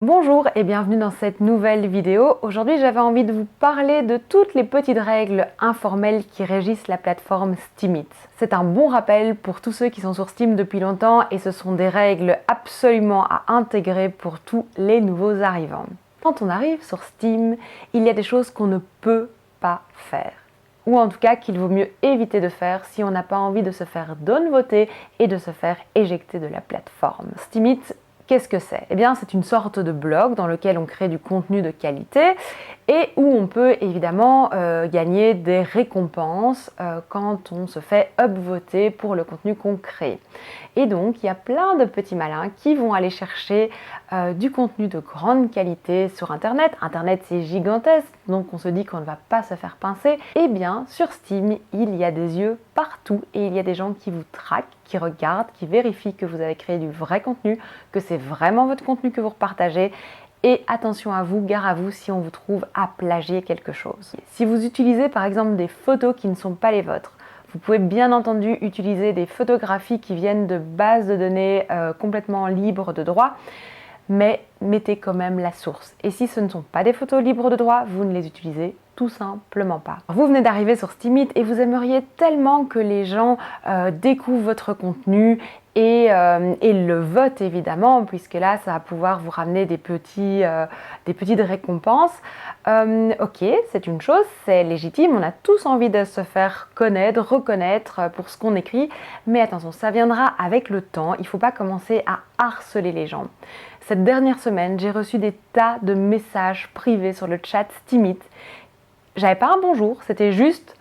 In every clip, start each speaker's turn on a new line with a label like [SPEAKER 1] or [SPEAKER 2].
[SPEAKER 1] Bonjour et bienvenue dans cette nouvelle vidéo. Aujourd'hui, j'avais envie de vous parler de toutes les petites règles informelles qui régissent la plateforme Steemit. C'est un bon rappel pour tous ceux qui sont sur Steam depuis longtemps et ce sont des règles absolument à intégrer pour tous les nouveaux arrivants. Quand on arrive sur Steam, il y a des choses qu'on ne peut pas faire. Ou en tout cas qu'il vaut mieux éviter de faire si on n'a pas envie de se faire downvoter et de se faire éjecter de la plateforme. Steemit, qu'est-ce que c'est? Eh bien, c'est une sorte de blog dans lequel on crée du contenu de qualité et où on peut évidemment gagner des récompenses quand on se fait upvoter pour le contenu qu'on crée. Et donc, il y a plein de petits malins qui vont aller chercher du contenu de grande qualité sur Internet. Internet, c'est gigantesque, donc on se dit qu'on ne va pas se faire pincer. Eh bien, sur Steam, il y a des yeux partout et il y a des gens qui vous traquent, qui regardent, qui vérifient que vous avez créé du vrai contenu, que c'est vraiment votre contenu que vous repartagez. Et attention à vous, gare à vous si on vous trouve à plagier quelque chose. Si vous utilisez par exemple des photos qui ne sont pas les vôtres, vous pouvez bien entendu utiliser des photographies qui viennent de bases de données complètement libres de droit, mais mettez quand même la source. Et si ce ne sont pas des photos libres de droit, vous ne les utilisez tout simplement pas. Vous venez d'arriver sur Steemit et vous aimeriez tellement que les gens découvrent votre contenu et le votent évidemment, puisque là ça va pouvoir vous ramener des petites récompenses. Ok, c'est une chose, c'est légitime, on a tous envie de se faire connaître, reconnaître pour ce qu'on écrit, mais attention, ça viendra avec le temps, il ne faut pas commencer à harceler les gens. Cette dernière semaine, j'ai reçu des tas de messages privés sur le chat Steemit. J'avais pas un bonjour, c'était juste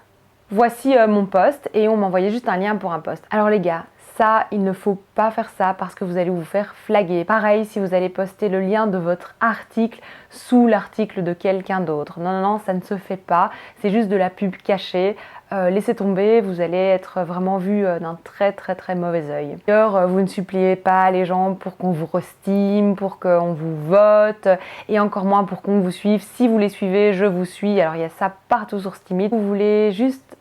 [SPEAKER 1] voici mon post et on m'envoyait juste un lien pour un post. Alors les gars, ça, il ne faut pas faire ça parce que vous allez vous faire flaguer. Pareil si vous allez poster le lien de votre article sous l'article de quelqu'un d'autre. Non, non, non, ça ne se fait pas. C'est juste de la pub cachée. Laissez tomber, vous allez être vraiment vu d'un très mauvais œil. D'ailleurs, vous ne suppliez pas les gens pour qu'on vous restime, pour qu'on vous vote, et encore moins pour qu'on vous suive. Si vous les suivez, je vous suis. Alors il y a ça partout sur Steemit. Vous voulez juste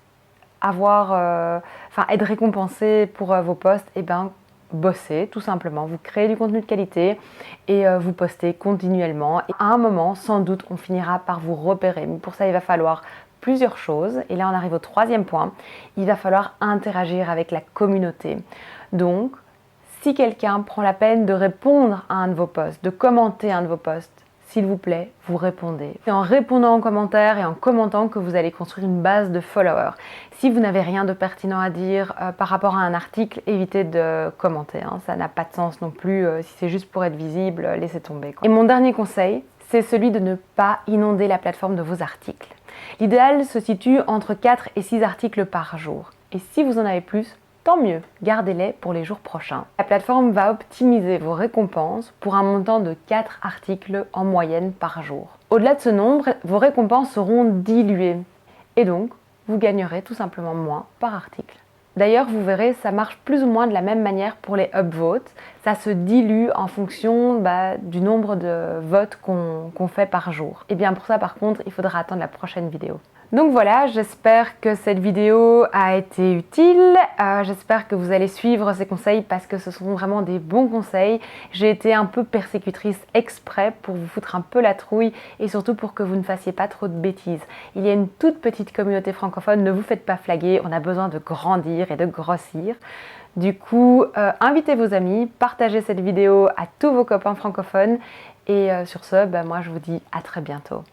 [SPEAKER 1] être récompensé pour vos posts, et ben bossez tout simplement, vous créez du contenu de qualité et vous postez continuellement et à un moment sans doute on finira par vous repérer, mais pour ça il va falloir plusieurs choses et là on arrive au troisième point, il va falloir interagir avec la communauté. Donc si quelqu'un prend la peine de répondre à un de vos posts, de commenter un de vos posts, s'il vous plaît, vous répondez. C'est en répondant en commentaire et en commentant que vous allez construire une base de followers. Si vous n'avez rien de pertinent à dire par rapport à un article, évitez de commenter. Ça n'a pas de sens non plus. Si c'est juste pour être visible, laissez tomber, quoi. Et mon dernier conseil, c'est celui de ne pas inonder la plateforme de vos articles. L'idéal se situe entre 4 et 6 articles par jour. Et si vous en avez plus, tant mieux, gardez-les pour les jours prochains. La plateforme va optimiser vos récompenses pour un montant de 4 articles en moyenne par jour. Au-delà de ce nombre, vos récompenses seront diluées et donc vous gagnerez tout simplement moins par article. D'ailleurs, vous verrez, ça marche plus ou moins de la même manière pour les upvotes. Ça se dilue en fonction du nombre de votes qu'on fait par jour. Et bien pour ça, par contre, il faudra attendre la prochaine vidéo. Donc voilà, j'espère que cette vidéo a été utile, j'espère que vous allez suivre ces conseils parce que ce sont vraiment des bons conseils. J'ai été un peu persécutrice exprès pour vous foutre un peu la trouille et surtout pour que vous ne fassiez pas trop de bêtises. Il y a une toute petite communauté francophone, ne vous faites pas flaguer, on a besoin de grandir et de grossir. Du coup, invitez vos amis, partagez cette vidéo à tous vos copains francophones et sur ce, moi je vous dis à très bientôt.